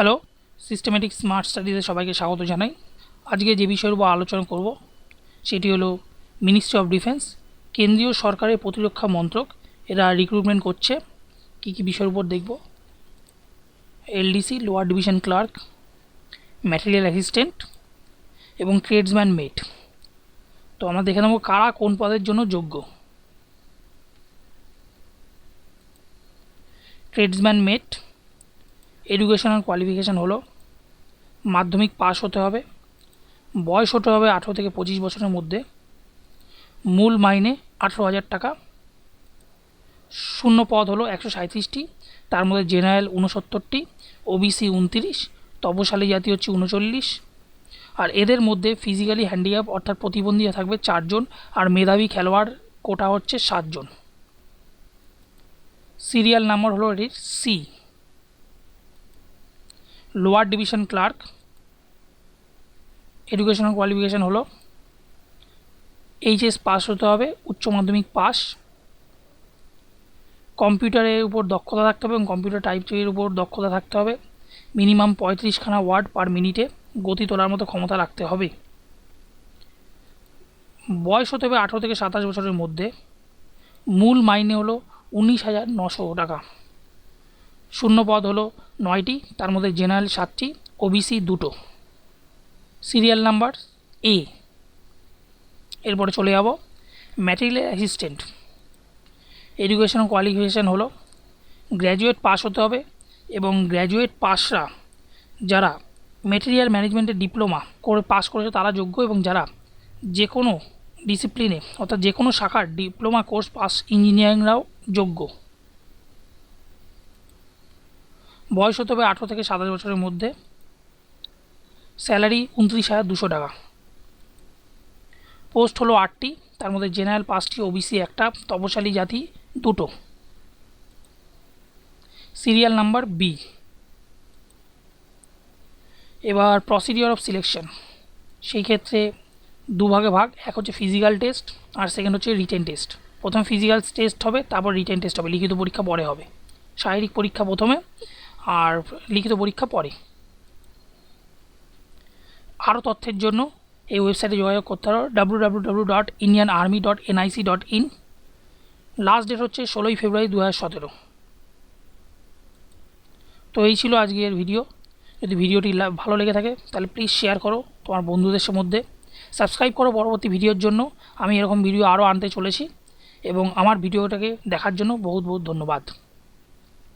Hello, systematic smart স্টাডিজে সবাইকে স্বাগত জানাই। আজকে যে বিষয়ের উপর আলোচনা করব সেটি হলো মিনিস্ট্রি অফ ডিফেন্স, কেন্দ্রীয় সরকারের প্রতিরক্ষা মন্ত্রক। এরা রিক্রুটমেন্ট করছে। কী কী বিষয়ের উপর দেখব? LDC, lower division clerk, material assistant এবং ট্রেডসম্যান মেট। তো আমরা দেখে নেব কারা কোন পদের জন্য যোগ্য। ট্রেডসম্যান মেট এডুকেশনাল কোয়ালিফিকেশান হলো মাধ্যমিক পাস হতে হবে, বয়স হতে হবে 18 থেকে 25 বছরের মধ্যে, মূল মাইনে 18,000 টাকা, শূন্য পদ হলো 137টি, তার মধ্যে জেনারেল 69টি, ওবিসি 29, তপশালী জাতি হচ্ছে 39। আর এদের মধ্যে ফিজিক্যালি হ্যান্ডিক্যাপ অর্থাৎ প্রতিবন্ধী থাকবে 4 জন, আর মেধাবী খেলোয়াড় কোটা হচ্ছে 7 জন। সিরিয়াল নাম্বার হলো এটির C. Lower division clerk educational qualification হলো এইচএস পাস হতে হবে, উচ্চ মাধ্যমিক পাস, কম্পিউটারের উপর দক্ষতা থাকতে হবে এবং কম্পিউটার টাইপের উপর দক্ষতা থাকতে হবে, মিনিমাম 35খানা ওয়ার্ড পার মিনিটে গতি তোলার মতো ক্ষমতা রাখতে হবে, বয়স হতে হবে 18 থেকে 27 বছরের মধ্যে, মূল মাইনে হলো 19,900 টাকা, শূন্য পদ হলো 9টি, তার মধ্যে জেনারেল 7টি, ওবিসি 2টো। Serial number A. এরপরে চলে যাব ম্যাটেরিয়াল অ্যাসিস্ট্যান্ট। এডুকেশনাল কোয়ালিফিকেশান হলো গ্র্যাজুয়েট পাস হতে হবে এবং গ্র্যাজুয়েট পাসরা যারা মেটেরিয়াল ম্যানেজমেন্টের ডিপ্লোমা করে পাস করেছে তারা যোগ্য, এবং যারা যে কোনো ডিসিপ্লিনে অর্থাৎ যে কোনো শাখার ডিপ্লোমা কোর্স পাস ইঞ্জিনিয়ারিংরাও যোগ্য। বয়স হতে হবে 18 থেকে 27 বছরের মধ্যে, স্যালারি 29,200 টাকা, পোস্ট হলো 8টি, তার মধ্যে জেনারেল 5টি, ওবিসি 1টা, তপশালী জাতি 2টো। Serial number B. এবার প্রসিডিওর অফ সিলেকশন, সেই ক্ষেত্রে দুভাগে ভাগ, এক হচ্ছে ফিজিক্যাল টেস্ট আর সেকেন্ড হচ্ছে রিটেন টেস্ট। প্রথমে ফিজিক্যাল টেস্ট হবে, তারপর রিটেন টেস্ট হবে, লিখিত পরীক্ষা পরে হবে। শারীরিক পরীক্ষা প্রথমে আর লিখিত পরীক্ষা পরে। আরও তথ্যের জন্য এই ওয়েবসাইটে যোগাযোগ করতে হবে www.indianarmy.nic.in। লাস্ট ডেট হচ্ছে 16ই ফেব্রুয়ারি 2017। তো এই ছিল আজকের ভিডিও। যদি ভিডিওটি ভালো লেগে থাকে তাহলে প্লিজ শেয়ার করো তোমার বন্ধুদের মধ্যে, সাবস্ক্রাইব করো পরবর্তী ভিডিওর জন্য। আমি এরকম ভিডিও আরও আনতে চলেছি, এবং আমার ভিডিওটাকে দেখার জন্য বহুত বহুত ধন্যবাদ।